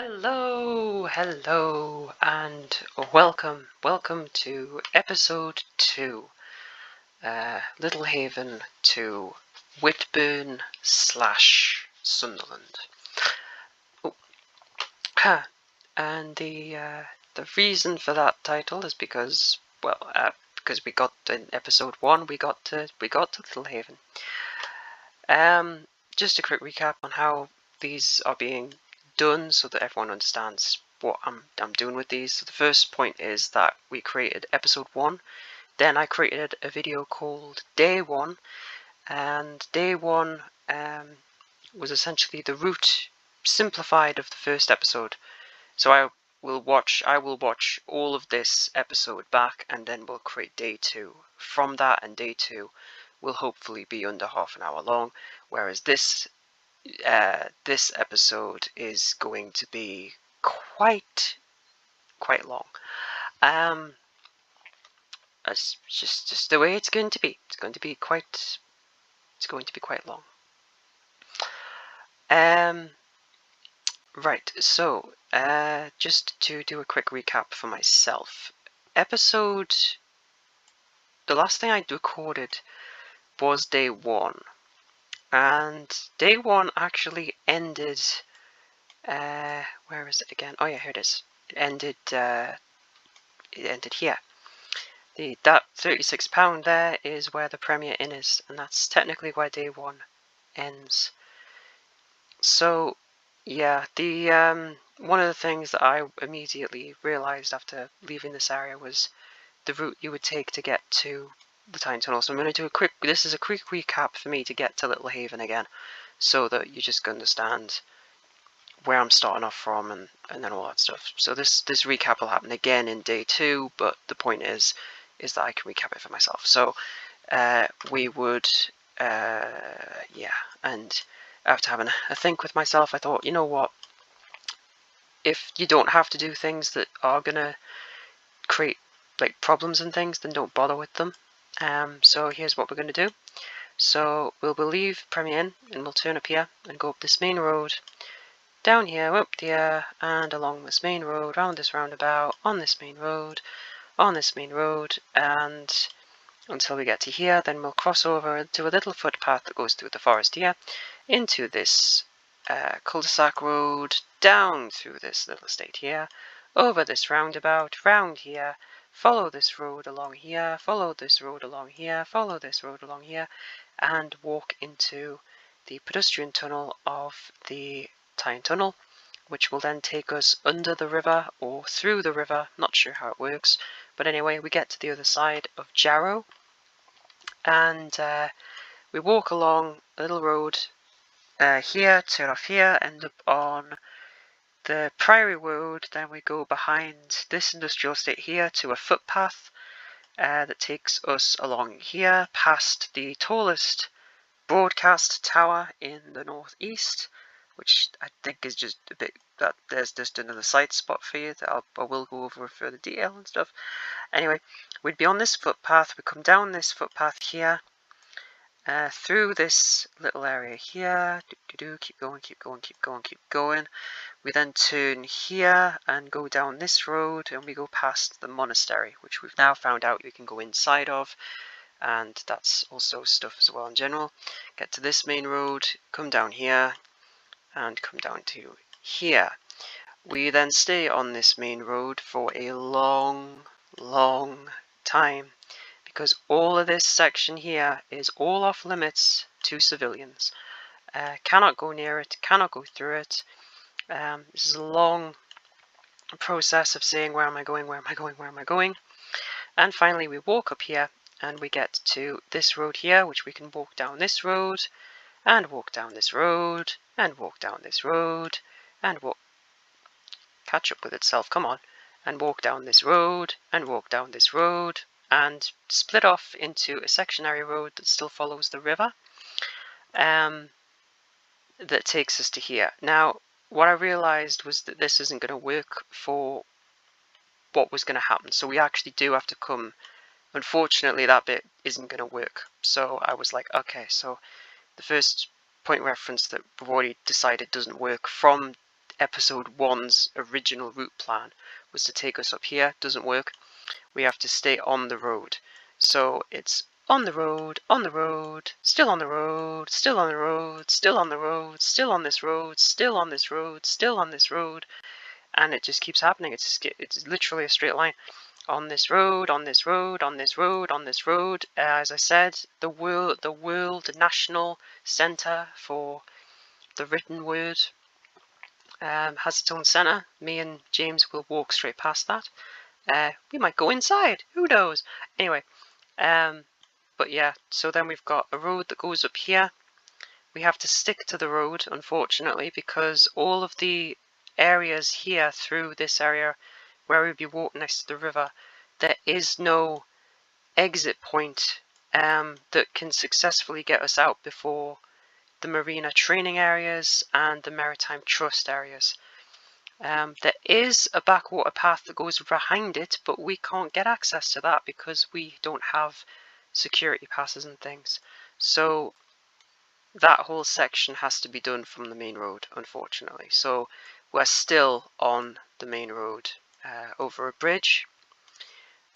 Hello, and welcome to episode 2, Littlehaven to Whitburn / Sunderland. Oh, and the reason for that title is because we got in episode 1 we got to Littlehaven. Just a quick recap on how these are being done so that everyone understands what I'm doing with these. So the first point is that we created episode 1, then I created a video called Day 1, and Day 1 was essentially the route simplified of the first episode. So I will watch all of this episode back, and then we'll create Day 2 from that, and Day 2 will hopefully be under half an hour long, whereas this episode is going to be quite long. It's just the way it's going to be. It's going to be quite long. Right. So, just to do a quick recap for myself, the last thing I recorded was Day 1. And Day 1 actually ended, where is it again? Oh yeah, here it is. It ended here. That £36 there is where the Premier Inn is, and that's technically where Day 1 ends. So, yeah, one of the things that I immediately realised after leaving this area was the route you would take to get to the Tyne Tunnel. So I'm going to do this is a quick recap for me to get to Littlehaven again, so that you just understand where I'm starting off from and then all that stuff. So this recap will happen again in Day 2, but the point is that I can recap it for myself. So we would, and after having a think with myself, I thought, you know what, if you don't have to do things that are going to create like problems and things, then don't bother with them. So here's what we're going to do. So we'll leave Premier Inn, and we'll turn up here and go up this main road, down here, up there, and along this main road, round this roundabout, on this main road, and until we get to here. Then we'll cross over to a little footpath that goes through the forest here, into this cul-de-sac road, down through this little estate here, over this roundabout, round here, follow this road along here, follow this road along here, follow this road along here, and walk into the pedestrian tunnel of the Tyne Tunnel, which will then take us under the river or through the river. Not sure how it works, but anyway, we get to the other side of Jarrow, and we walk along a little road here, turn off here, end up on the Priory Road. Then we go behind this industrial estate here to a footpath that takes us along here, past the tallest broadcast tower in the northeast, which I think is just a bit, that there's just another side spot for you that I will go over further detail and stuff. Anyway, we'd be on this footpath, we come down this footpath here, through this little area here, keep going. We then turn here and go down this road, and we go past the monastery, which we've now found out you can go inside of, and that's also stuff as well in general. Get to this main road, come down here, and come down to here. We then stay on this main road for a long time, because all of this section here is all off limits to civilians. Cannot go near it, cannot go through it. This is a long process of saying, where am I going? And finally we walk up here, and we get to this road here, which we can walk down this road, and walk down this road, and walk down this road, and catch up with itself, come on, and walk down this road, and walk down this road, and split off into a sectionary road that still follows the river, that takes us to here. Now, what I realized was that this isn't going to work for what was going to happen, so we actually do have to come. Unfortunately, that bit isn't going to work. So I was like, okay, so the first point reference that we've already decided doesn't work from episode 1's original route plan was to take us up here. Doesn't work. We have to stay on the road. So it's on the road, on the road, still on the road, still on the road, still on the road, still on this road, still on this road, still on this road, and it just keeps happening. It's literally a straight line. On this road, on this road, on this road, on this road. As I said, the world national centre for the written word has its own centre. Me and James will walk straight past that. We might go inside. Who knows? Anyway, but yeah. So then we've got a road that goes up here. We have to stick to the road, unfortunately, because all of the areas here through this area where we'd be walking next to the river, there is no exit point that can successfully get us out before the marina training areas and the maritime trust areas. There is a backwater path that goes behind it, but we can't get access to that because we don't have security passes and things. So that whole section has to be done from the main road, unfortunately. So we're still on the main road over a bridge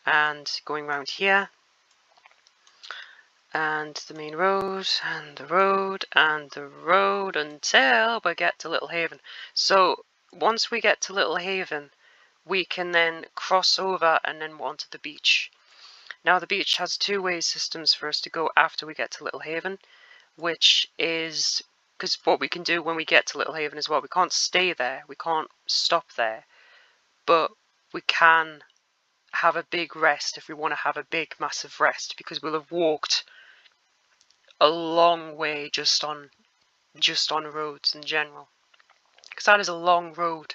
and going around here, and the main road and the road and the road until we get to Little Haven. So once we get to Little Haven, we can then cross over and then onto the beach. Now the beach has two-way systems for us to go after we get to Little Haven, which is because what we can do when we get to Little Haven as well, we can't stay there, we can't stop there, but we can have a big rest if we want to have a big massive rest, because we'll have walked a long way just on roads in general, because that is a long road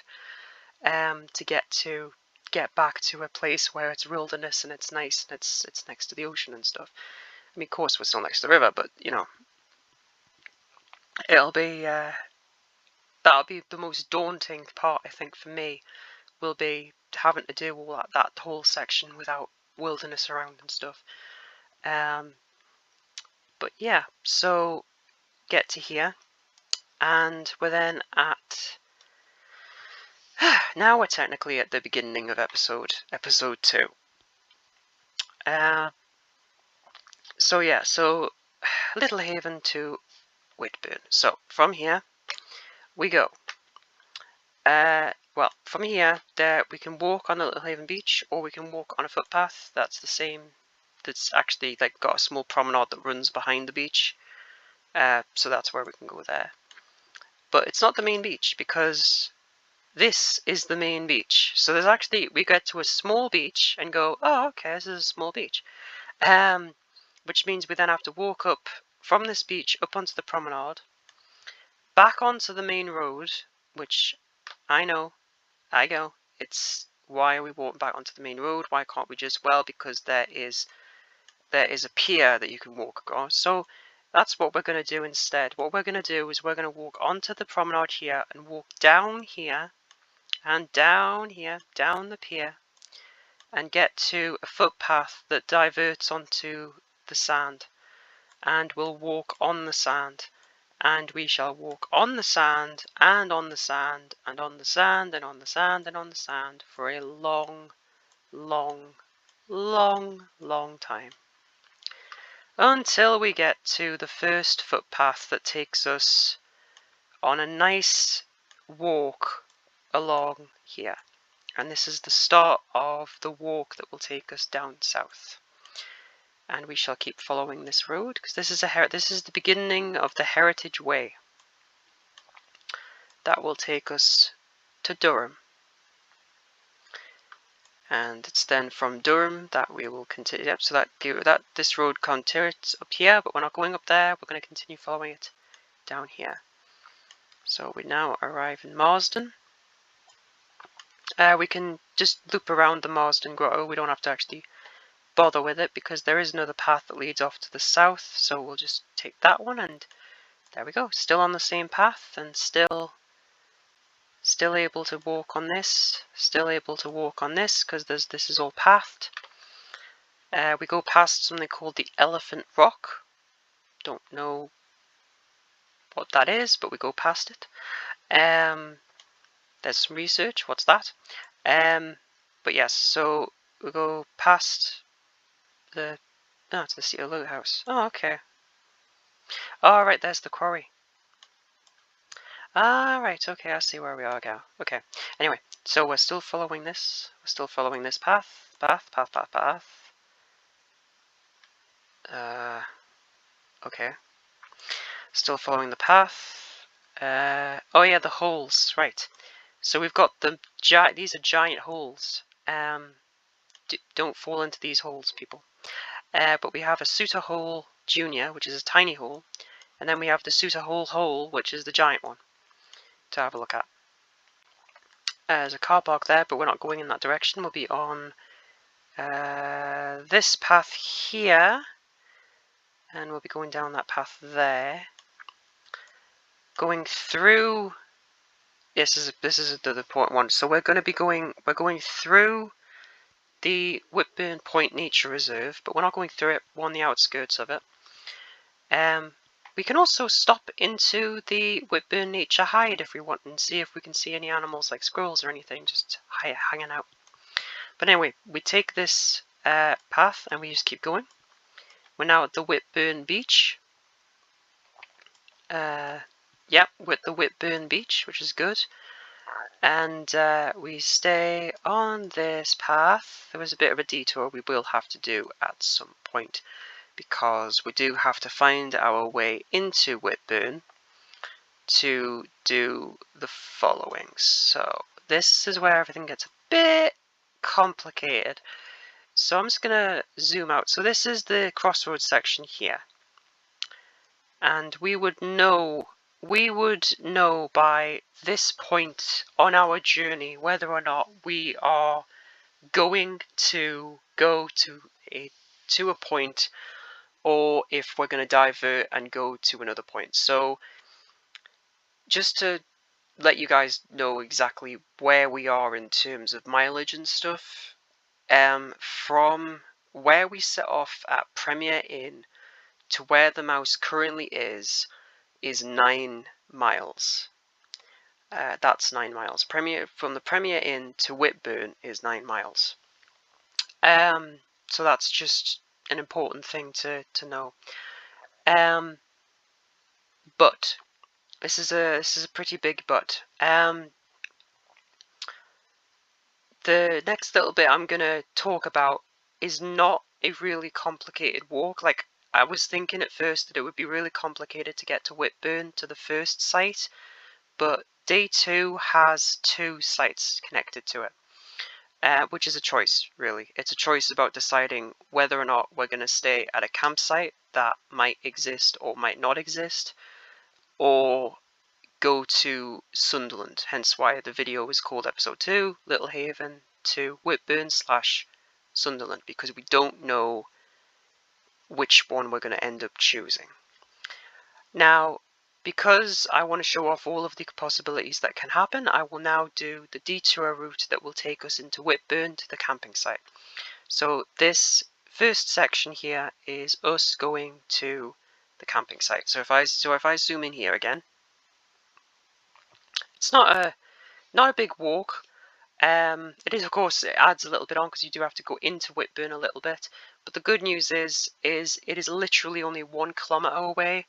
to get back to a place where it's wilderness and it's nice and it's next to the ocean and stuff. I mean, of course we're still next to the river, but you know, it'll be that'll be the most daunting part, I think, for me, will be having to do all that whole section without wilderness around and stuff. But yeah, so get to here, and we're then at now we're technically at the beginning of episode 2. So yeah, so Little Haven to Whitburn. So from here we go. Well, from here, there we can walk on the Little Haven beach, or we can walk on a footpath. That's the same. That's actually like got a small promenade that runs behind the beach. So that's where we can go there. But it's not the main beach, because this is the main beach. So there's actually, we get to a small beach and go, oh, okay, this is a small beach. Which means we then have to walk up from this beach up onto the promenade, back onto the main road, which I know, it's why are we walking back onto the main road? Why can't we just, well, because there is a pier that you can walk across. So that's what we're going to do instead. What we're going to do is we're going to walk onto the promenade here and walk down here and down here, down the pier, and get to a footpath that diverts onto the sand. And we'll walk on the sand. And we shall walk on the sand, and on the sand, and on the sand, and on the sand, and on the sand for a long, long, long, long time. Until we get to the first footpath that takes us on a nice walk along here. And this is the start of the walk that will take us down south. And we shall keep following this road, because this is the beginning of the Heritage Way. That will take us to Durham. And it's then from Durham that we will continue. Yep, so this road continues up here, but we're not going up there. We're going to continue following it down here. So we now arrive in Marsden. We can just loop around the Marsden Grotto. We don't have to actually bother with it, because there is another path that leads off to the south, so we'll just take that one, and there we go, still on the same path, and still able to walk on this, because this is all pathed. We go past something called the Elephant Rock. Don't know what that is, but we go past it. there's some research. What's that? But yes, so we go past the to the Cedar Loot House. Oh, okay. Oh, right, there's the quarry. Ah, right, okay, I see where we are now. Okay. Anyway, so we're still following this. We're still following this path. Path. Okay. Still following the path. Oh yeah, the holes, right. So we've got these are giant holes. Don't fall into these holes, people. But we have a Suter Hole Junior, which is a tiny hole, and then we have the Suter Hole, which is the giant one, to have a look at. There's a car park there, but we're not going in that direction. We'll be on this path here, and we'll be going down that path there. Going through. This is the important one. So we're going through the Whitburn Point Nature Reserve, but we're not going through it. We're on the outskirts of it. We can also stop into the Whitburn Nature Hide if we want and see if we can see any animals like squirrels or anything just hanging out. But anyway, we take this path and we just keep going. We're now at the Whitburn Beach. Yep, with the Whitburn Beach, which is good. And we stay on this path. There was a bit of a detour we will have to do at some point, because we do have to find our way into Whitburn to do the following. So this is where everything gets a bit complicated. So I'm just going to zoom out. So this is the crossroads section here. And we would know by this point on our journey whether or not we are going to go to a point, or if we're going to divert and go to another point. So just to let you guys know exactly where we are in terms of mileage and stuff, from where we set off at Preimer Inn to where the mouse currently is 9 miles. That's 9 miles. From the Preimer Inn to Whitburn is 9 miles. So that's just an important thing to know. But this is a pretty big but. The next little bit I'm gonna talk about is not a really complicated walk. Like, I was thinking at first that it would be really complicated to get to Whitburn, to the first site, but day 2 has 2 sites connected to it, which is a choice, really. It's a choice about deciding whether or not we're going to stay at a campsite that might exist or might not exist, or go to Sunderland, hence why the video is called episode 2, Little Haven to Whitburn / Sunderland, because we don't know which one we're going to end up choosing. Now, because I want to show off all of the possibilities that can happen, I will now do the detour route that will take us into Whitburn to the camping site. So this first section here is us going to the camping site. So if I zoom in here again, it's not a big walk. It is, of course, it adds a little bit on because you do have to go into Whitburn a little bit. But the good news is it is literally only 1 kilometre away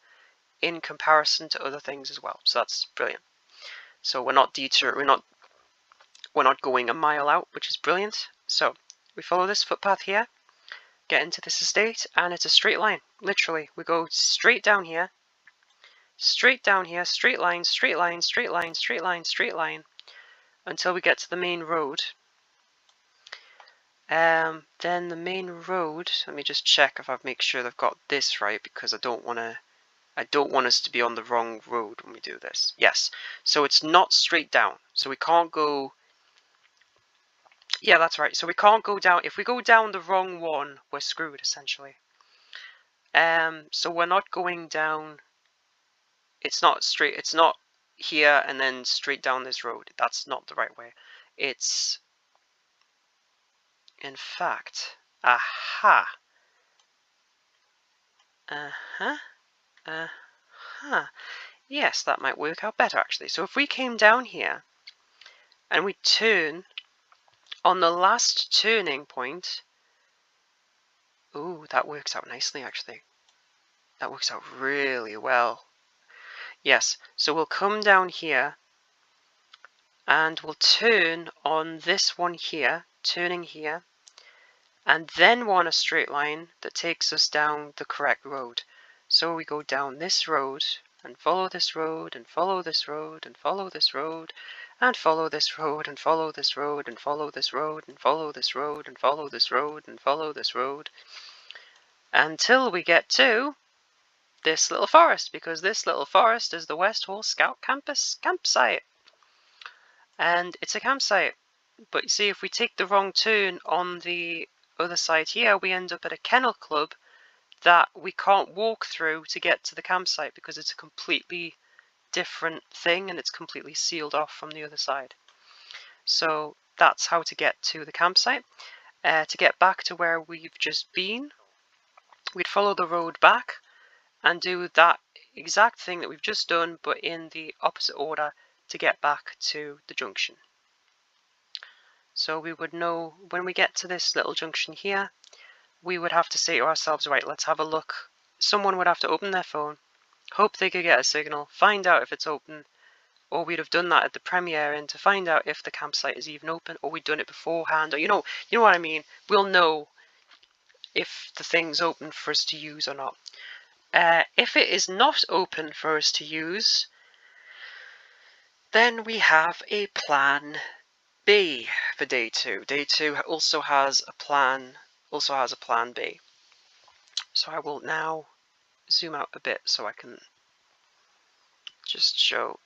in comparison to other things as well. So that's brilliant. So we're not going a mile out, which is brilliant. So we follow this footpath here, get into this estate, and it's a straight line. Literally, we go straight down here, straight line, until we get to the main road. Then the main road, let me just check if I make sure they've got this right, because I don't want us to be on the wrong road when we do this. Yes, so it's not straight down, so we can't go. Yeah, that's right. So we can't go down. If we go down the wrong one, we're screwed, essentially. So we're not going down. It's not straight. It's not here and then straight down this road. That's not the right way. It's, in fact, aha. Yes, that might work out better, actually. So if we came down here, and we turn on the last turning point. Ooh, that works out nicely actually. That works out really well. Yes, so we'll come down here and we'll turn on this one here, turning here, and then want a straight line that takes us down the correct road. So we go down this road and follow this road and follow this road and follow this road and follow this road and follow this road and follow this road and follow this road and follow this road and follow this road until we get to this little forest, because this little forest is the West Hall Scout campsite. And it's a campsite. But you see, if we take the wrong turn on the other side here, we end up at a kennel club that we can't walk through to get to the campsite because it's a completely different thing and it's completely sealed off from the other side. So that's how to get to the campsite. To get back to where we've just been, we'd follow the road back and do that exact thing that we've just done, but in the opposite order to get back to the junction. So we would know when we get to this little junction here, we would have to say to ourselves, right, let's have a look. Someone would have to open their phone, hope they could get a signal, find out if it's open, or we'd have done that at the premiere and to find out if the campsite is even open, or we'd done it beforehand, or you know what I mean. We'll know if the thing's open for us to use or not. If it is not open for us to use, then we have a plan B for day 2. Day 2 also has a plan B. So I will now zoom out a bit so I can just show.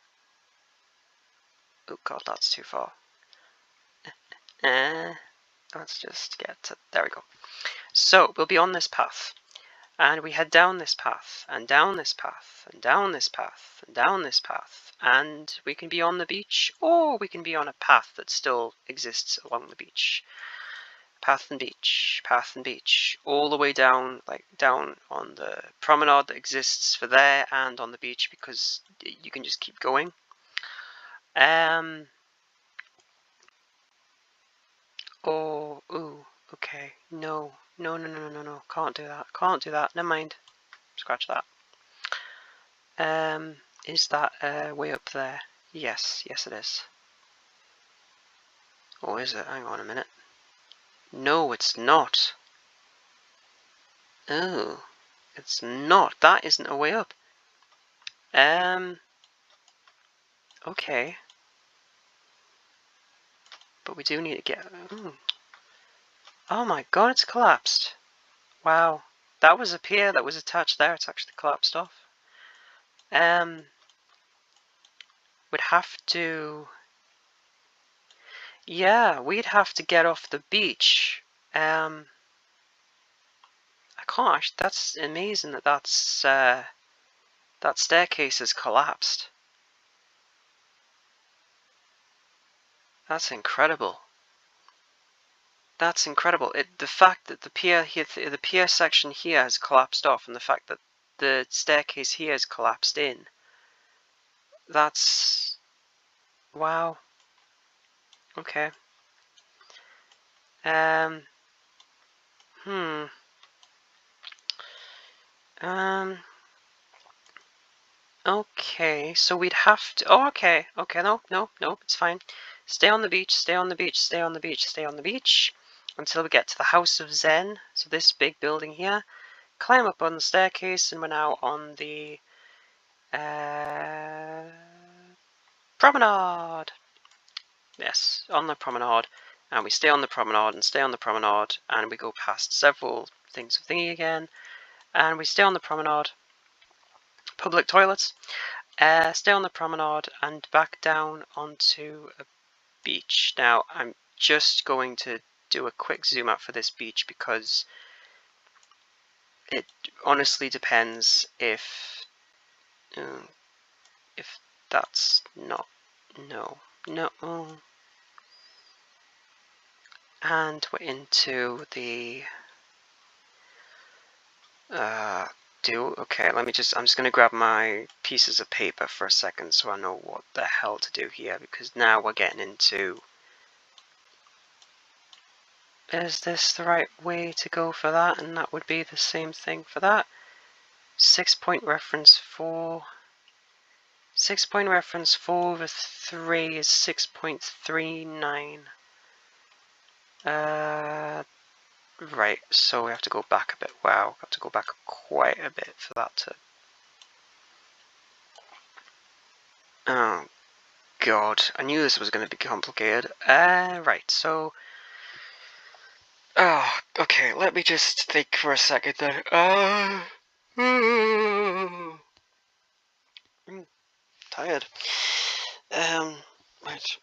Oh god, that's too far. Let's just get to, there we go. So we'll be on this path, and we head down this path, and down this path, and down this path, and down this path, and we can be on the beach, or we can be on a path that still exists along the beach. Path and beach, all the way down, like down on the promenade that exists for there, and on the beach, because you can just keep going. Oh, ooh, okay, no, can't do that, never mind, scratch that. Is that way up there? Yes, it is. Or is it? Hang on a minute. No, it's not. Oh, it's not. That isn't a way up. Okay. But we do need to get... Oh my god, it's collapsed. Wow. That was a pier that was attached there. It's actually collapsed off. We'd have to... Yeah, we'd have to get off the beach. I can't actually... That's amazing that that staircase has collapsed. That's incredible. That's incredible. The fact that the pier here, the pier section here has collapsed off, and the fact that the staircase here has collapsed in. That's... wow. Okay. Okay, so we'd have to... Oh, okay, no, it's fine. Stay on the beach, stay on the beach, stay on the beach, stay on the beach, until we get to the House of Zen, so this big building here. Climb up on the staircase, and we're now on the promenade. Yes, on the promenade, and we stay on the promenade and stay on the promenade, and we go past several things of thingy again, and we stay on the promenade. Public toilets. Stay on the promenade and back down onto a beach. Now, I'm just going to do a quick zoom out for this beach because it honestly depends if that's not... no. And we're into the do. Okay, I'm just gonna grab my pieces of paper for a second so I know what the hell to do here, because now we're getting into, is this the right way to go for that? And that would be the same thing for that. 6-point reference 4. 6-point reference 4 over 3 is 6.39. Right, so we have to go back a bit. Wow, we have to go back quite a bit for that to... Oh, God. I knew this was going to be complicated. Right, so... Oh, okay, let me just think for a second then. Tired. Right.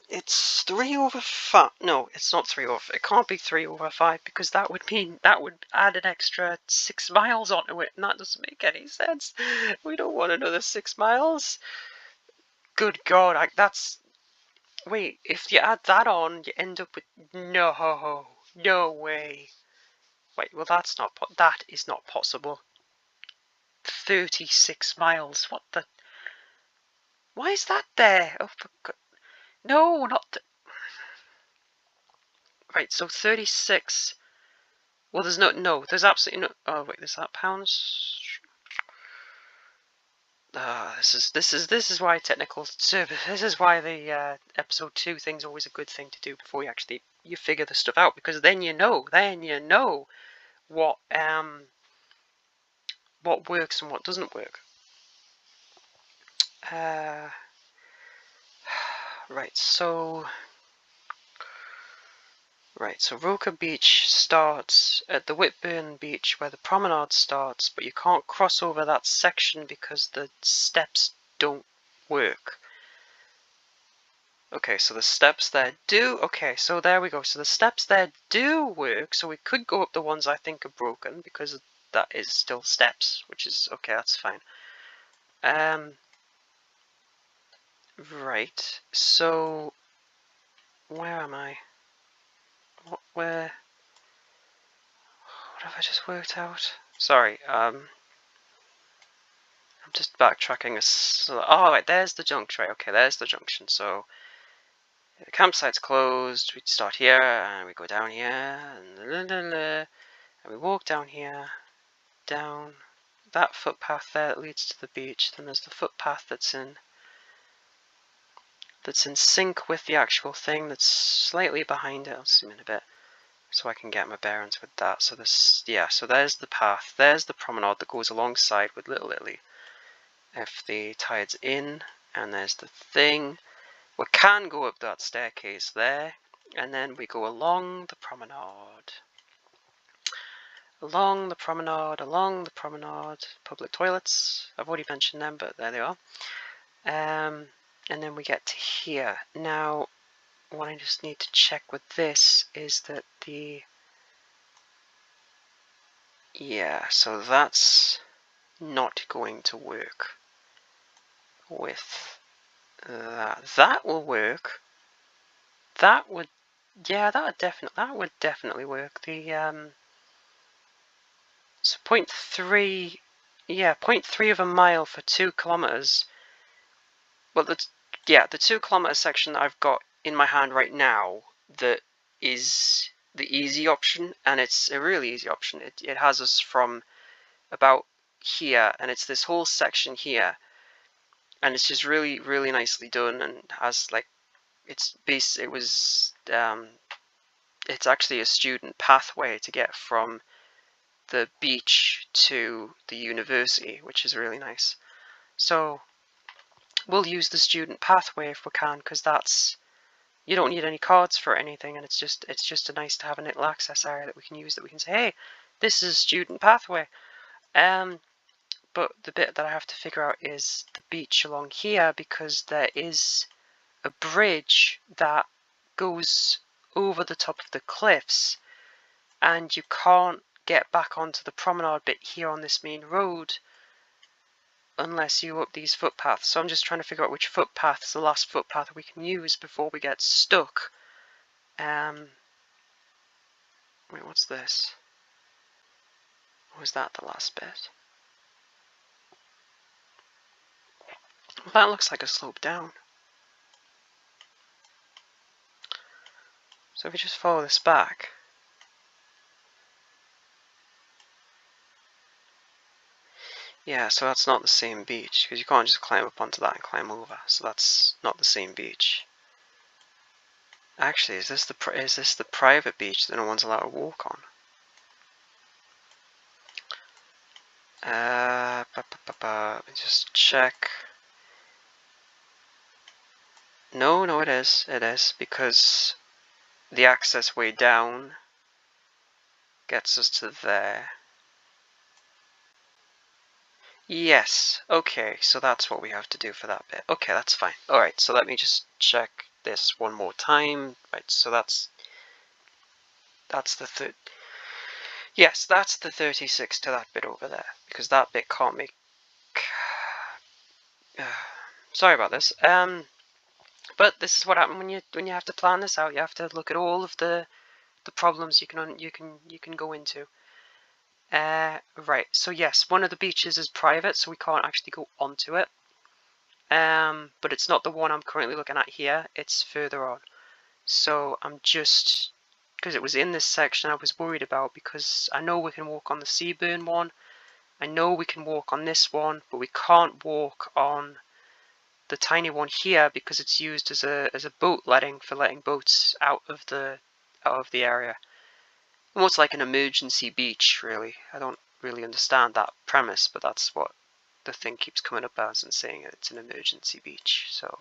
It's 3 over 5. No, it's not 3 over. It can't be 3 over 5 because that would mean that would add an extra 6 miles onto it, and that doesn't make any sense. We don't want another 6 miles. Good God, that's... Wait, if you add that on, you end up with... No way. Wait, well that is not possible. 36 miles, what the... Why is that there? Oh, for God. No, not the... Right, so 36... Well, there's there's absolutely no... Oh, wait, is that pounds? This is why technical service... This is why the episode 2 thing's always a good thing to do before you figure the stuff out, because then you know what works and what doesn't work. Right, so Roker Beach starts at the Whitburn Beach where the promenade starts, but you can't cross over that section because the steps don't work. Okay, so the steps there do... Okay, so there we go. So the steps there do work, so we could go up the ones I think are broken, because that is still steps, which is... Okay, that's fine. Right, so... Where am I? What have I just worked out? Sorry, I'm just backtracking. Oh, right, there's the junction. Right, okay, there's the junction. So the campsite's closed. We start here, and we go down here, and we walk down here, down that footpath there that leads to the beach. Then there's the footpath that's in sync with the actual thing that's slightly behind it. I'll zoom in a bit so I can get my bearings with that. So so there's the path. There's the promenade that goes alongside with Little Italy. If the tide's in, and there's the thing. We can go up that staircase there, and then we go along the promenade. Along the promenade, public toilets. I've already mentioned them, but there they are. And then we get to here. Now, what I just need to check with this is that so that's not going to work with that. That will work. That would definitely work. The so 0.3, 0.3 of a mile for 2 kilometers. Well, the 2 kilometer section that I've got in my hand right now, that is the easy option, and it's a really easy option. It has us from about here, and it's this whole section here, and it's just really, really nicely done, and has like, it's actually a student pathway to get from the beach to the university, which is really nice. So we'll use the student pathway if we can, because you don't need any cards for anything, and it's just a nice to have a little access area that we can use, that we can say, hey, this is a student pathway. But the bit that I have to figure out is the beach along here, because there is a bridge that goes over the top of the cliffs, and you can't get back onto the promenade bit here on this main road unless you up these footpaths. So I'm just trying to figure out which footpath is the last footpath we can use before we get stuck. Wait, what's this? Or was that the last bit? Well, that looks like a slope down. So if we just follow this back, yeah, so that's not the same beach, because you can't just climb up onto that and climb over, so that's not the same beach. Actually, is this the private beach that no one's allowed to walk on? Let me just check. No, it is, because the access way down gets us to there. Yes, okay, so that's what we have to do for that bit. Okay, that's fine. Alright, so let me just check this one more time. Right, so that's the yes, that's the 36 to that bit over there, because that bit can't make... sorry about this. But this is what happens when you have to plan this out. You have to look at all of the problems you can go into. Right. So yes, one of the beaches is private, so we can't actually go onto it. But it's not the one I'm currently looking at here. It's further on. So I'm just, because it was in this section I was worried about, because I know we can walk on the Seaburn one. I know we can walk on this one, but we can't walk on the tiny one here because it's used as a boat letting, for letting boats out of the area. Almost like an emergency beach, really. I don't really understand that premise, but that's what the thing keeps coming up as and saying it's an emergency beach. So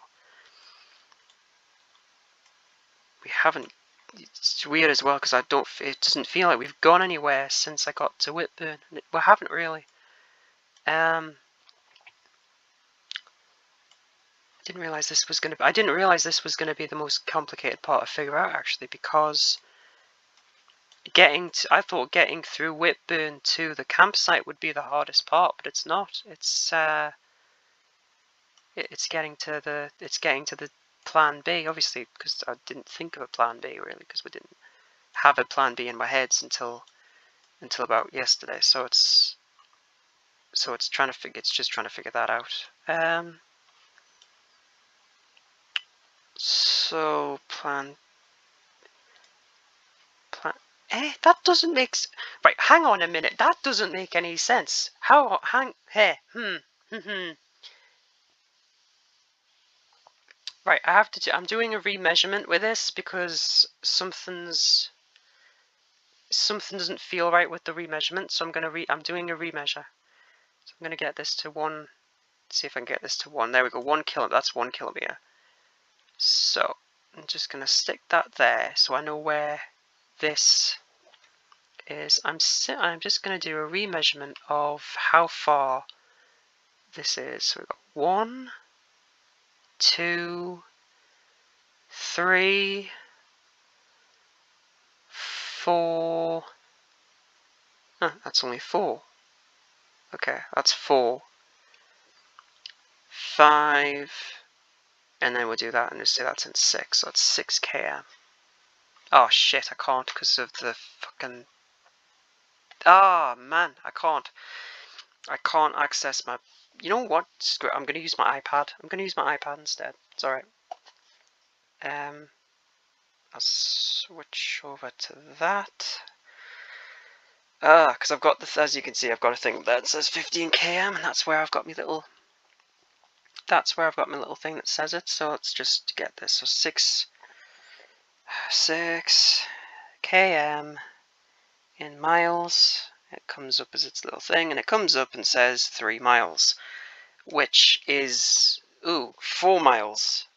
we haven't. It's weird as well because it doesn't feel like we've gone anywhere since I got to Whitburn. We haven't really. I didn't realize this was going to be the most complicated part to figure out, actually, because I thought getting through Whitburn to the campsite would be the hardest part, but it's not. It's getting to the plan B, obviously, because I didn't think of a plan B really, because we didn't have a plan B in my heads until about yesterday. So it's just trying to figure that out. So plan. That doesn't make right. Hang on a minute. That doesn't make any sense. How? Right. I'm doing a remeasurement with this because something doesn't feel right with the remeasurement. So I'm doing a remeasure. So I'm gonna get this to 1. See if I can get this to 1. There we go. 1 kilometer. That's 1 kilometer. So I'm just gonna stick that there so I know where this is. I'm just going to do a remeasurement of how far this is. So we've got 1, 2, 3, 4. That's only 4. Okay, that's 4, 5, and then we'll do that and just say that's in 6. So that's 6 km. Oh shit, I can't because of the fucking... Ah, man, I can't access my... You know what? Screw it. I'm going to use my iPad. Instead. It's alright. I'll switch over to that. Because I've got this, as you can see, I've got a thing that says 15 km, and that's where I've got my little... thing that says it. So let's just get this. So 6 km in miles. It comes up as its little thing, and it comes up and says 3 miles, which is 4 miles.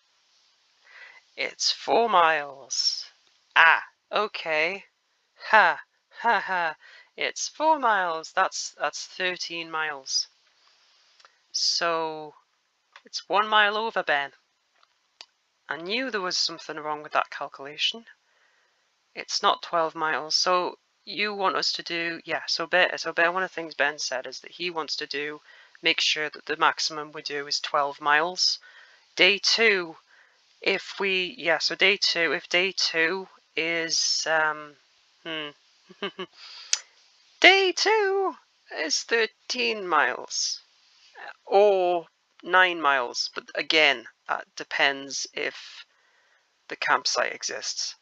It's 4 miles. Okay. Ha ha. It's 4 miles. That's 13 miles. So it's 1 mile over, Ben. I knew there was something wrong with that calculation. It's not 12 miles. So you want us to do, so Ben, one of the things Ben said is that he wants to make sure that the maximum we do is 12 miles. Day 2, if day 2 is, day 2 It's 13 miles. Or 9 miles. But again, that depends if the campsite exists.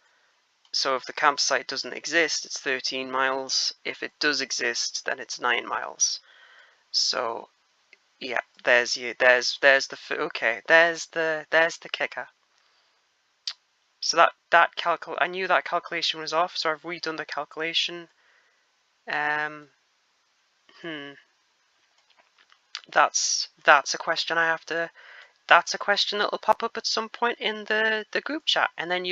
So if the campsite doesn't exist, it's 13 miles. If it does exist, then it's 9 miles. So yeah, there's the okay, there's the kicker. So I knew that calculation was off, so I've redone the calculation. Hmm. That's a question I have to. That's a question that'll pop up at some point in the group chat, and then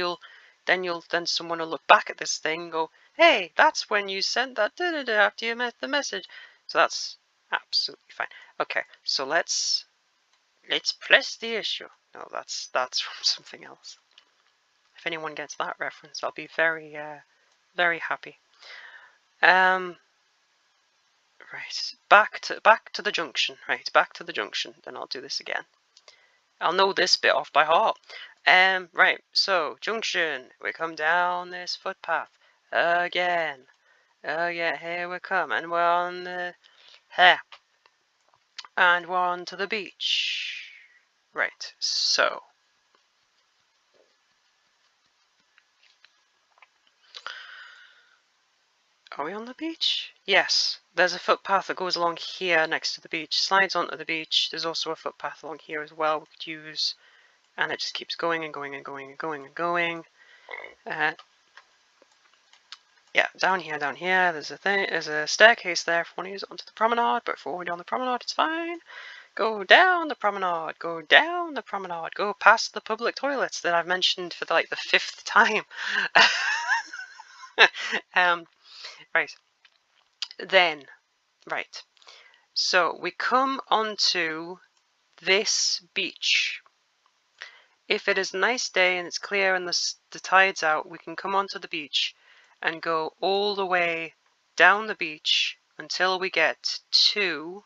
someone will look back at this thing and go, "Hey, that's when you sent that after you met the message." So that's absolutely fine. Okay, so let's press the issue. No, that's from something else. If anyone gets that reference, I'll be very very happy. Right, back to the junction. Right, back to the junction. Then I'll do this again. I'll know this bit off by heart. Right, so junction. We come down this footpath again. Oh yeah, here we come, and we're on the here, and we're on to the beach. Right, so are we on the beach? Yes, there's a footpath that goes along here next to the beach, slides onto the beach. There's also a footpath along here as well we could use, and it just keeps going and going and going and going and going. Yeah, down here, there's a staircase there if you want to use it onto the promenade, but if we're already on the promenade, it's fine. Go down the promenade, go down the promenade, go past the public toilets that I've mentioned for like the 5th time. Right. Then, right. So we come onto this beach. If it is a nice day and it's clear and the tide's out, we can come onto the beach and go all the way down the beach until we get to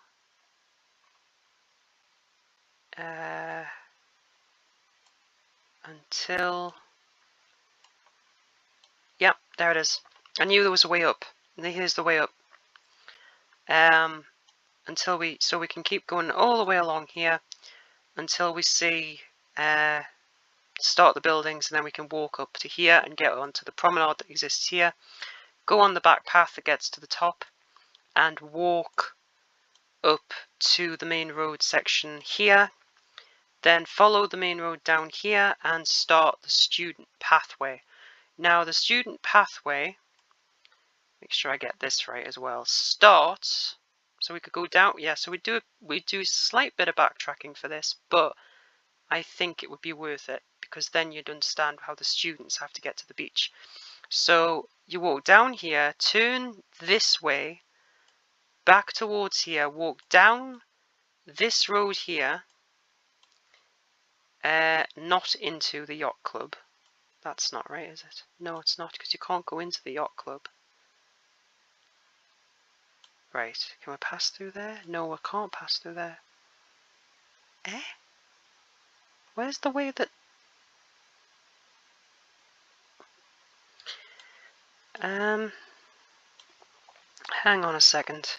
yep, there it is. I knew there was a way up. Here's the way up. So we can keep going all the way along here until we see start the buildings, and then we can walk up to here and get onto the promenade that exists here. Go on the back path that gets to the top and walk up to the main road section here, then follow the main road down here and start the student pathway. Now the student pathway, make sure I get this right as well, starts, so we could go down, yeah, so we do a slight bit of backtracking for this, but I think it would be worth it, because then you'd understand how the students have to get to the beach. So you walk down here, turn this way, back towards here, walk down this road here, not into the yacht club. That's not right, is it? No, it's not, because you can't go into the yacht club. Right, can we pass through there? No, we can't pass through there. Eh? Where's the way that... hang on a second.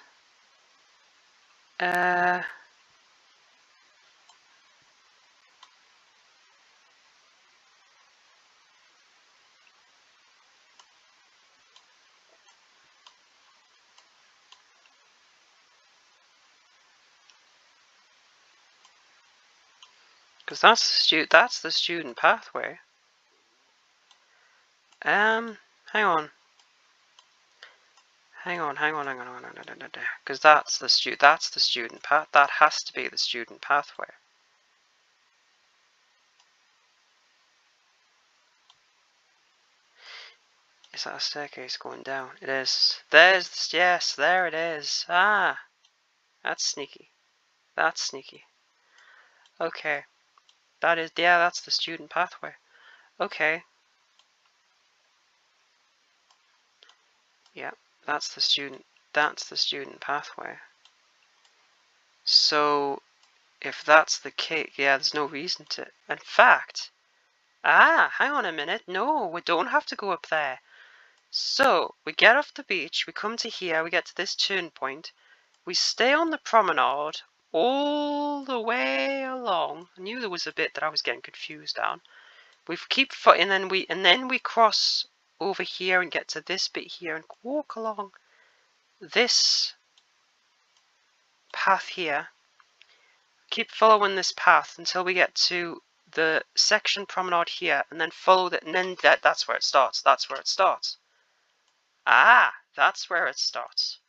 Because that's the student pathway. Hang on. Because that's the student path. That has to be the student pathway. Is that a staircase going down? It is. Yes, there it is. Ah, that's sneaky. That's sneaky. Okay. That's the student pathway. Okay. Yeah, that's the student pathway. So, if that's the case, yeah, there's no reason to. In fact, hang on a minute. No, we don't have to go up there. So, we get off the beach, we come to here, we get to this turn point. we stay on the promenade all the way along. I knew there was a bit that I was getting confused on. We keep and then we cross over here and get to this bit here and walk along this path here. Keep following this path until we get to the section promenade here, and then follow that, and then that's where it starts. That's where it starts. Ah, that's where it starts.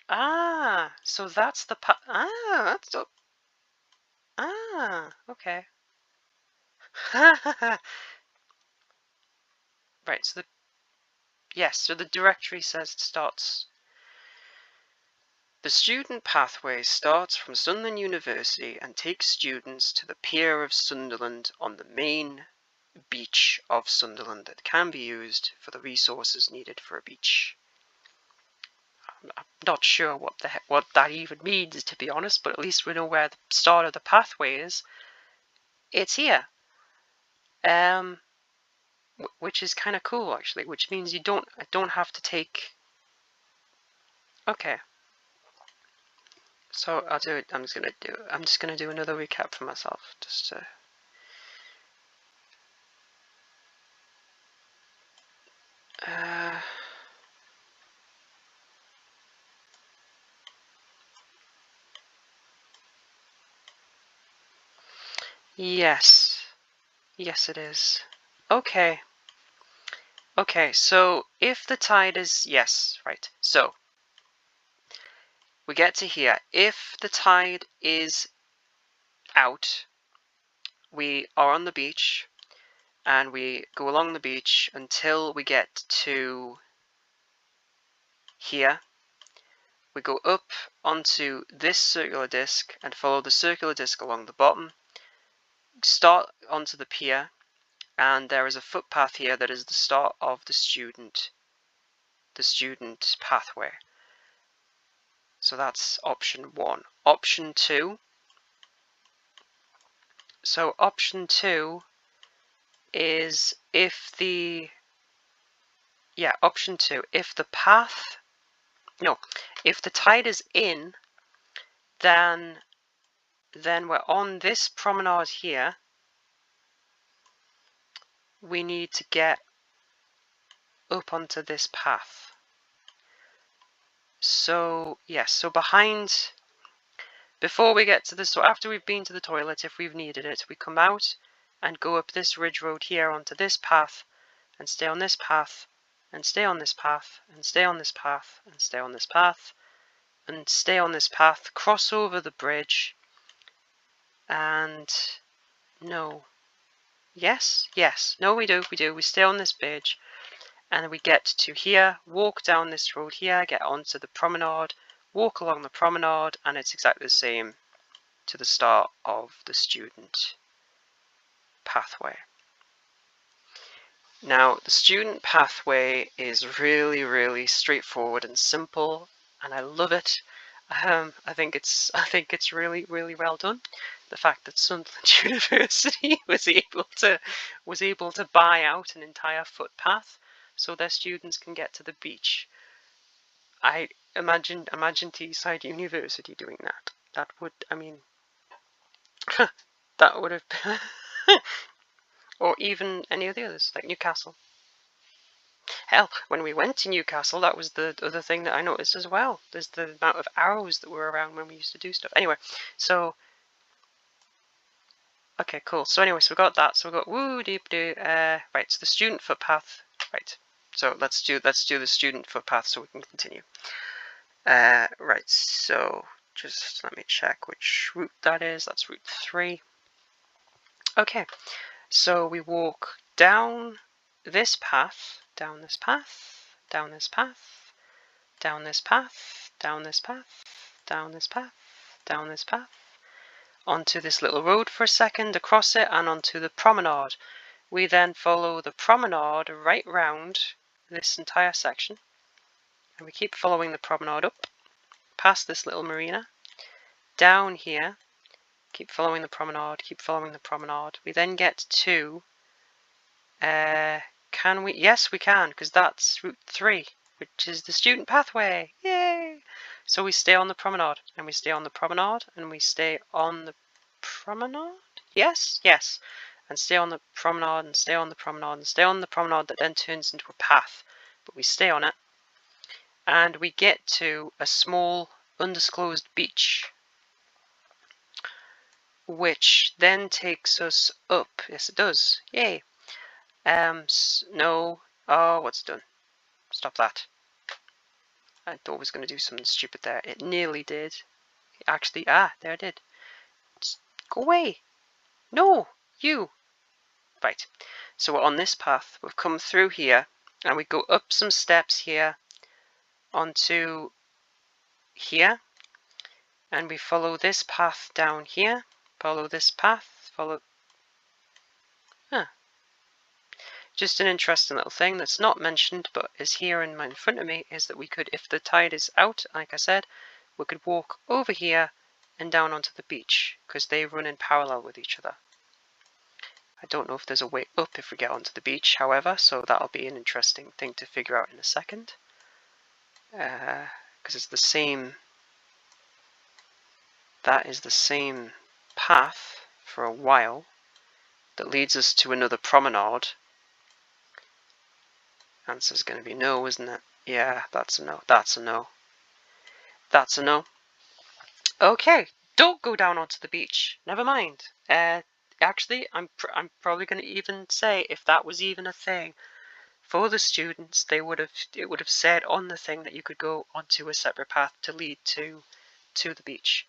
Ah, so that's the path. Ah, that's okay. Right, so so the directory says it starts. The student pathway starts from Sunderland University and takes students to the pier of Sunderland on the main beach of Sunderland that can be used for the resources needed for a beach. I'm not sure what that even means, to be honest, but at least we know where the start of the pathway is. It's here. Which is kind of cool, actually, which means I don't have to take. Okay. So I'll do it. I'm just gonna do another recap for myself, just to. Yes, it is. Okay. Okay, so if the tide is right. So we get to here. If the tide is out, we are on the beach, and we go along the beach until we get to here. We go up onto this circular disc and follow the circular disc along the bottom, start onto the pier, and there is a footpath here that is the start of the student pathway. So that's option 1. Option 2. So option 2 is if the option 2, if the tide is in, then we're on this promenade here. We need to get up onto this path. So yes, so before we get to this, so after we've been to the toilet, if we've needed it, we come out and go up this ridge road here onto this path, and stay on this path, and stay on this path, and stay on this path, and stay on this path, and stay on this path, cross over the bridge, and no, yes, no, we stay on this bridge, and we get to here, walk down this road here, get onto the promenade, walk along the promenade, and it's exactly the same to the start of the student pathway. Now, the student pathway is really, really straightforward and simple, and I love it. I think it's really, really well done. The fact that Sunderland University was able to buy out an entire footpath so their students can get to the beach. I imagine Teesside University doing that. That would, that would have been or even any of the others, like Newcastle. Hell, when we went to Newcastle, that was the other thing that I noticed as well. There's the amount of arrows that were around when we used to do stuff. Anyway, so okay, cool. So anyway, so we got that. So we got right. So the student footpath. Right. So let's do the student footpath so we can continue. Right. So just let me check which route that is. That's route 3. Okay. So we walk down this path, down this path, down this path, down this path, down this path, down this path, down this path, onto this little road for a second, across it, and onto the promenade. We then follow the promenade right round this entire section, and we keep following the promenade up, past this little marina, down here, keep following the promenade, keep following the promenade. We then get to, can we? Yes, we can, because that's route 3, which is the student pathway. Yay! So we stay on the promenade, and we stay on the promenade, and we stay on the promenade? Yes, yes. And stay on the promenade, and stay on the promenade, and stay on the promenade that then turns into a path. But we stay on it. And we get to a small, undisclosed beach, which then takes us up. Yes, it does. Yay. No. Oh, what's done? Stop that. I thought I was going to do something stupid there. It nearly did. Actually, there it did. Just go away. No, you. Right. So we're on this path. We've come through here, and we go up some steps here onto here, and we follow this path down here. Follow this path. Follow. Just an interesting little thing that's not mentioned but is here in front of me is that we could, if the tide is out, like I said, we could walk over here and down onto the beach because they run in parallel with each other. I don't know if there's a way up if we get onto the beach, however, so that'll be an interesting thing to figure out in a second. Because it's the same, that is the same path for a while that leads us to another promenade. Answer's going to be no, isn't it? Yeah, that's a no. That's a no. That's a no. Okay, don't go down onto the beach. Never mind. Actually, I'm probably going to even say if that was even a thing for the students, it would have said on the thing that you could go onto a separate path to lead to the beach.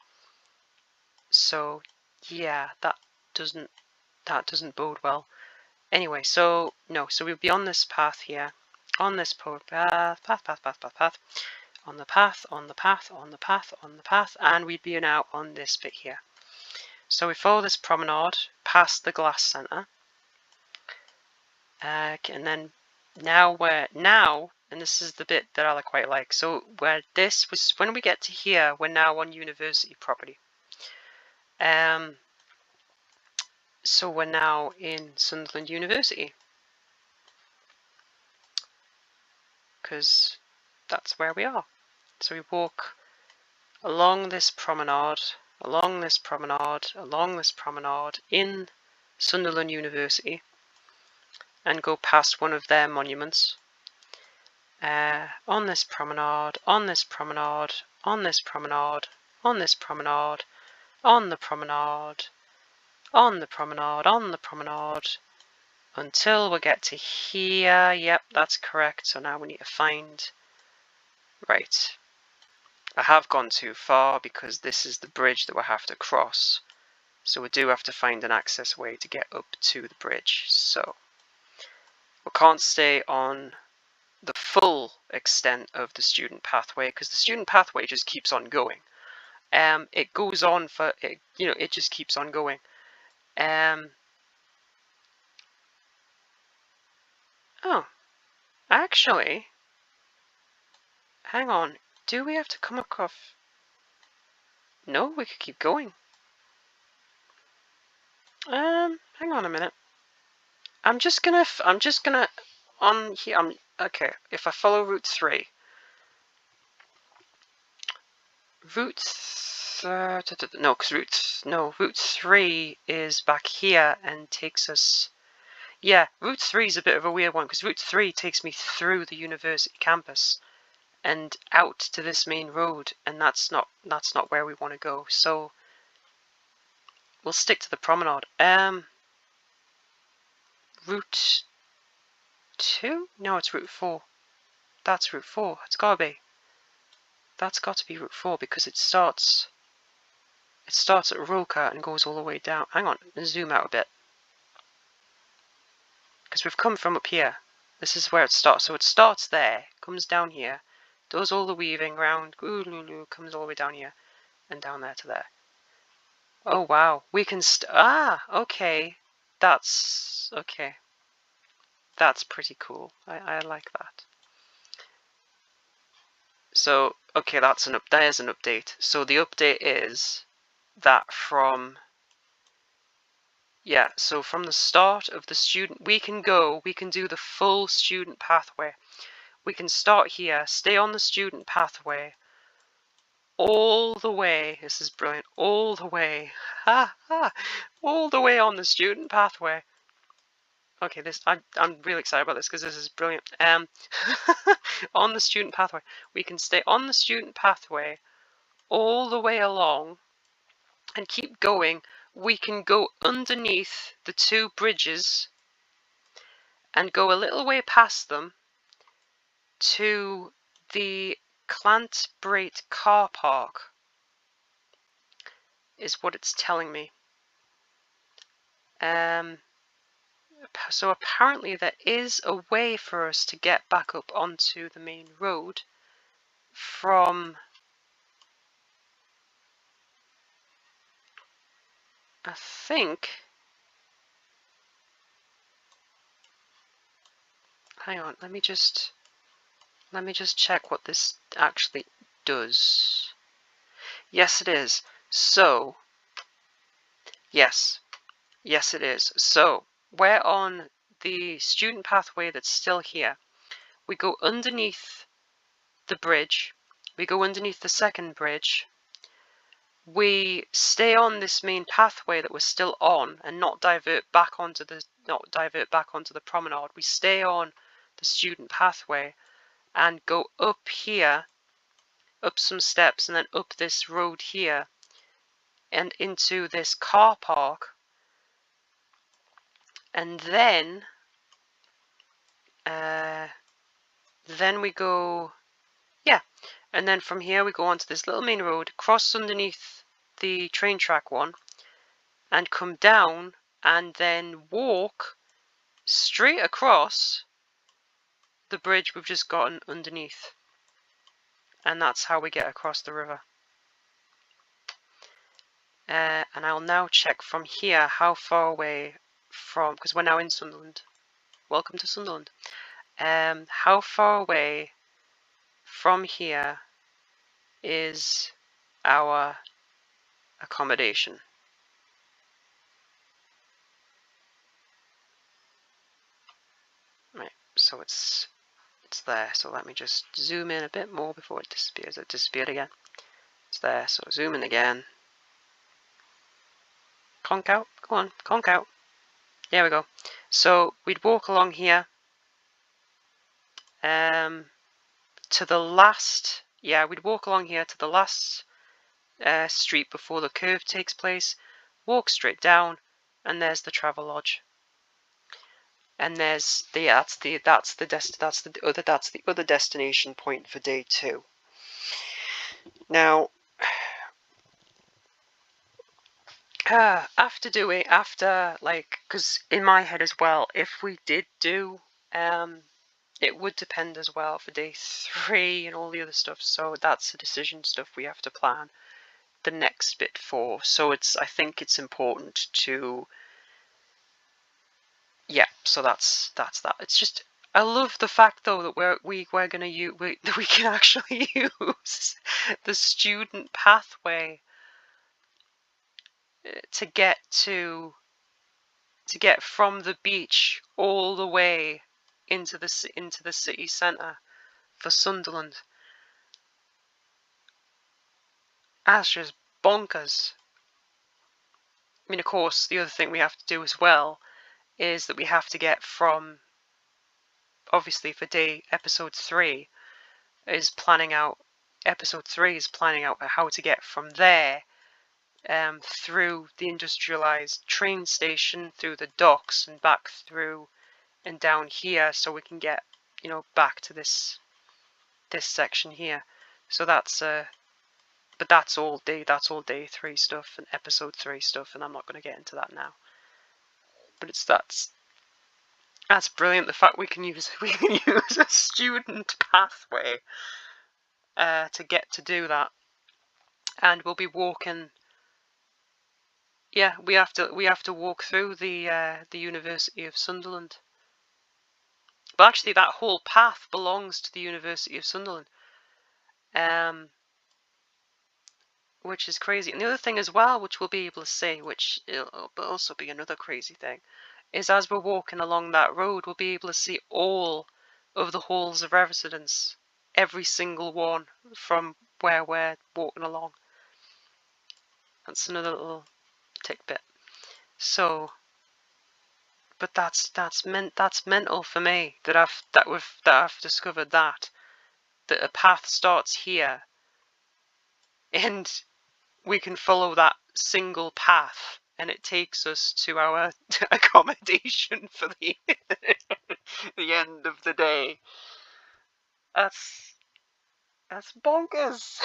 So yeah, that doesn't bode well. Anyway, so no, so we'll be on this path here. On this path, on the path, on the path, on the path, on the path, and we'd be now on this bit here. So we follow this promenade past the glass centre, and then now, and this is the bit that I quite like. So where this was, when we get to here, we're now on university property. So we're now in Sunderland University. Because that's where we are. So we walk along this promenade, along this promenade, along this promenade in Sunderland University and go past one of their monuments. On this promenade, on this promenade, on this promenade, on this promenade, on the promenade, on the promenade, on the promenade, until we get to here. Yep, that's correct. So now we need to find... Right. I have gone too far because this is the bridge that we have to cross. So we do have to find an access way to get up to the bridge. So we can't stay on the full extent of the student pathway because the student pathway just keeps on going. It goes on for, it just keeps on going. Oh, actually, hang on. Do we have to come across? No, we could keep going. Hang on a minute. I'm just gonna on here. Okay. If I follow Route 3, Route 3 is back here and takes us. Yeah, Route 3 is a bit of a weird one because Route 3 takes me through the university campus and out to this main road, and that's not where we want to go. So we'll stick to the promenade. Route 2? No, it's Route 4. That's Route 4. It's gotta be. That's got to be Route 4 because it starts at Roca and goes all the way down. Hang on, let's zoom out a bit. Because we've come from up here. This is where it starts. So it starts there, comes down here, does all the weaving round, comes all the way down here, and down there to there. Oh wow, we can okay. That's okay. That's pretty cool. I like that. So okay, there's an update. So the update is that from the start of the student, we can do the full student pathway. We can start here, stay on the student pathway, all the way. This is brilliant. All the way. Ha ha. All the way on the student pathway. Okay, I'm really excited about this because this is brilliant. On the student pathway, we can stay on the student pathway all the way along and keep going. We can go underneath the two bridges and go a little way past them to the Clantbrate car park, is what it's telling me. So apparently there is a way for us to get back up onto the main road from, I think, hang on, let me just check what this actually does. Yes, it is. So, yes it is. So, we're on the student pathway that's still here. We go underneath the bridge. We go underneath the second bridge. We stay on this main pathway that we're still on and not divert back onto the promenade. We stay on the student pathway and go up here, up some steps, and then up this road here and into this car park. And then we go, yeah, and then from here we go onto this little main road, cross underneath the train track one, and come down, and then walk straight across the bridge we've just gotten underneath. And that's how we get across the river. And I'll now check from here how far away from, because we're now in Sunderland. Welcome to Sunderland. How far away from here is our accommodation? Right, so it's there. So let me just zoom in a bit more before it disappears. It disappeared again. It's there. So zoom in again. Conk out. Go on, conk out. There we go. So we'd walk along here. To the last, we'd walk along here to the last street before the curve takes place. Walk straight down, and there's the travel lodge. And there's that's the other destination point for day 2. Now, because in my head as well, if we did do, it would depend as well for day 3 and all the other stuff. So that's the decision stuff we have to plan the next bit for. So I think it's important to, so that's that. It's just, I love the fact though that we're gonna use that we can actually use the student pathway to get from the beach all the way into the city centre for Sunderland. That's just bonkers. I mean, of course, the other thing we have to do as well is that we have to get from, obviously for episode 3 is planning out how to get from there through the industrialized train station, through the docks, and back through and down here, so we can get back to this section here. So that's but that's all day 3 stuff and episode 3 stuff, and I'm not going to get into that now. But that's brilliant. The fact we can use a student pathway to get to do that, and we'll be walking. Yeah, we have to walk through the University of Sunderland. But actually, that whole path belongs to the University of Sunderland, which is crazy. And the other thing as well, which we'll be able to see, which will also be another crazy thing, is as we're walking along that road, we'll be able to see all of the halls of residence, every single one from where we're walking along. That's another little tidbit. So, but that's mental for me that I've discovered that a path starts here, and we can follow that single path, and it takes us to our accommodation for the the end of the day. That's bonkers.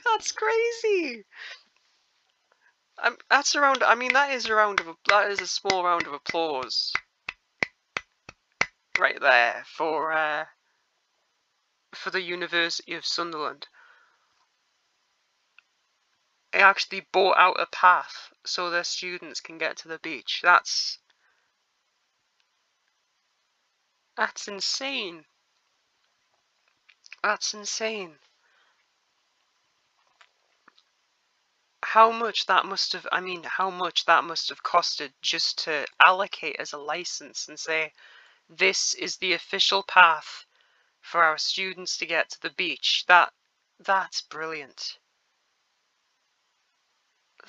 that's crazy. That's around. I mean, that is a small round of applause right there for the University of Sunderland. They actually bought out a path so their students can get to the beach. That's insane. That's insane. How much that must have, how much that must have costed just to allocate as a license and say, this is the official path for our students to get to the beach. That's brilliant.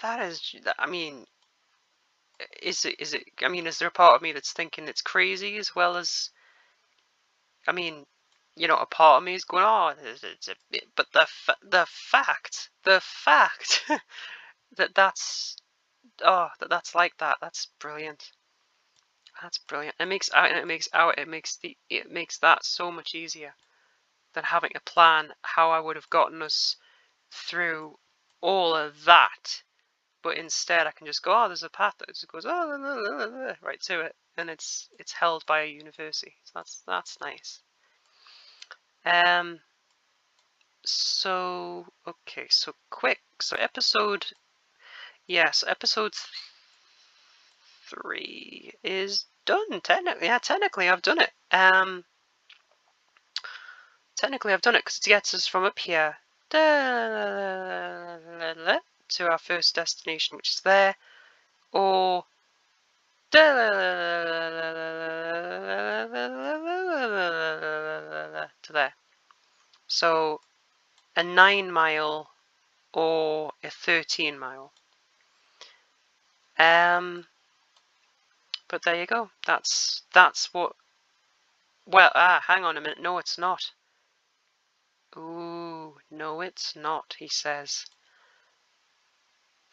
That is, I mean, is it, I mean, is there a part of me that's thinking it's crazy as well as, I mean, you know, a part of me is going, oh, it's a bit, but the fact that that's like that, that's brilliant. That's brilliant. It makes that so much easier than having to plan how I would have gotten us through all of that. But instead, I can just go, oh, there's a path that just goes right to it, and it's held by a university. So that's nice. So okay, so quick. So episode 3 is done. Technically, I've done it. Technically, I've done it because it gets us from up here to our first destination, which is there, or to there. So a 9-mile or a 13-mile. But there you go. That's what. Well, hang on a minute. No, it's not. Ooh, no, it's not. He says.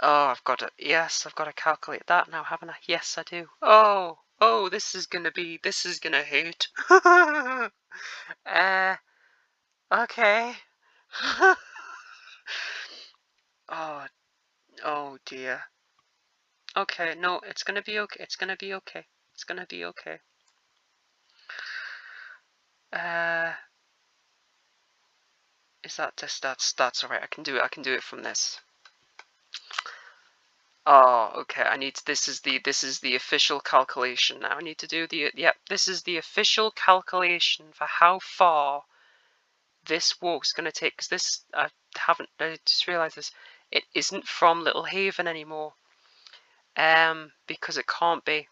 Oh, I've got to. Yes, I've got to calculate that now, haven't I? Yes, I do. Oh, this is gonna hurt. Okay. Oh dear. Okay, no, it's gonna be okay. It's gonna be okay. It's gonna be okay. Is that just that's alright? I can do it. I can do it from this. Oh, okay. This is the official calculation now. I need to do the. Yep. This is the official calculation for how far this walk's gonna take. Because this, I just realised this. It isn't from Little Haven anymore. Because it can't be.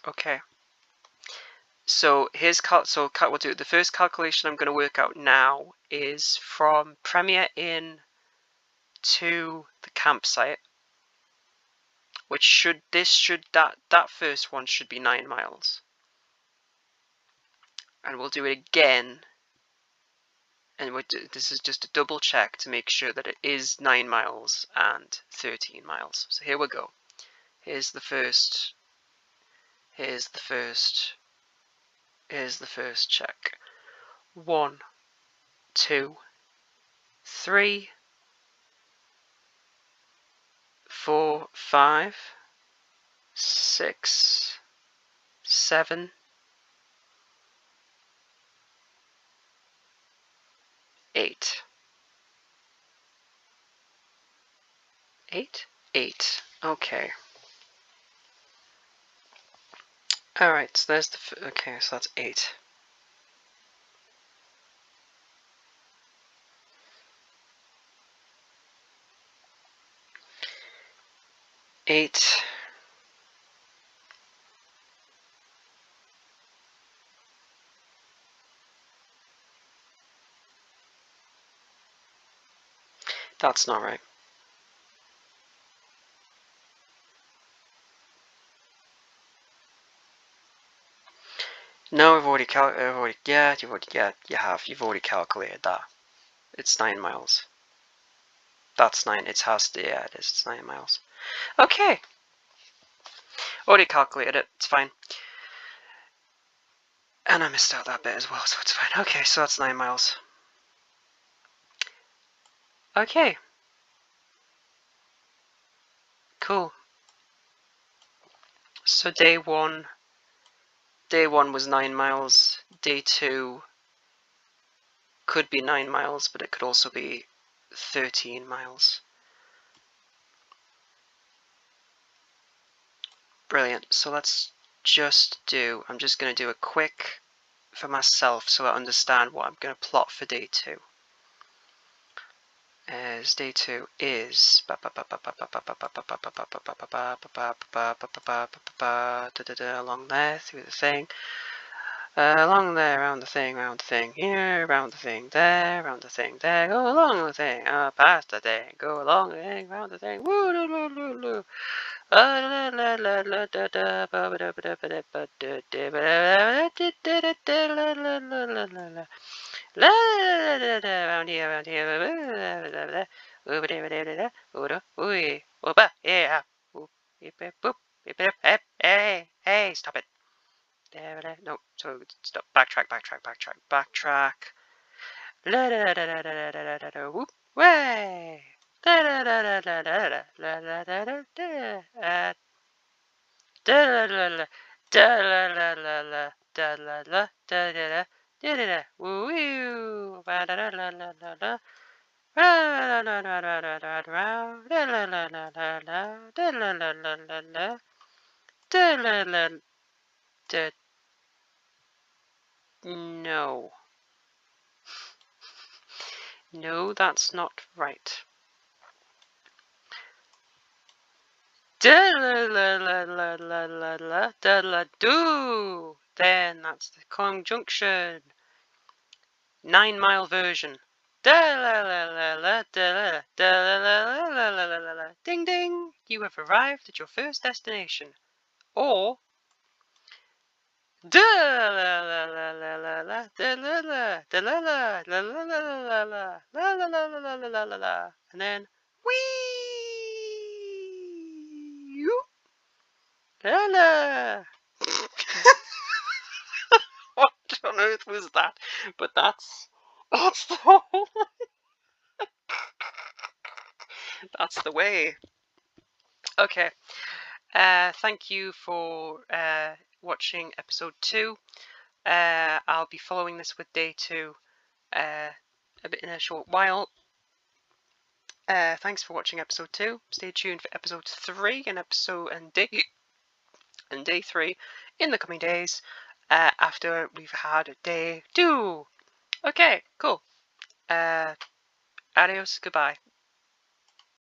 Okay. So we'll do the first calculation I'm going to work out now is from Preimer Inn to the campsite, which that first one should be 9 miles, and we'll do it again, and this is just a double check to make sure that it is 9 miles and 13 miles. So here we go. Here's the first check. 1, 2, 3, 4, 5, 6, 7, 8. 8. Okay. Alright, so there's okay, so that's 8. That's not right. No, I've already you've already calculated that. It's 9 miles. That's 9. It has to, yeah, it is. It's 9 miles. Okay. Already calculated it. It's fine. And I missed out that bit as well, so it's fine. Okay, so that's 9 miles. Okay. Cool. So day one was 9 miles. Day 2 could be 9 miles, but it could also be 13 miles. Brilliant. So let's just do, I'm just going to do a quick for myself so I understand what I'm going to plot for day 2. As day 2 is along there through the thing, along there, around the thing, here, around the thing, there, around the thing, there, go along the thing, past the thing, go along the thing, around the thing, woo loo loo loo loo. Around here, around here. Yeah. Hey, stop it. No, so stop. Backtrack. Whoop, way. No. No, that's not right. Do. Then that's the conjunction. 9 mile version. Ding ding! You have arrived at your first destination. Or and then wee. What on earth was that? But that's the whole. That's the way. Okay. Thank you for watching episode 2. I'll be following this with day 2 a bit in a short while. Thanks for watching episode 2. Stay tuned for episode 3 and day 3 in the coming days after we've had day 2. Okay, cool. Adios, goodbye.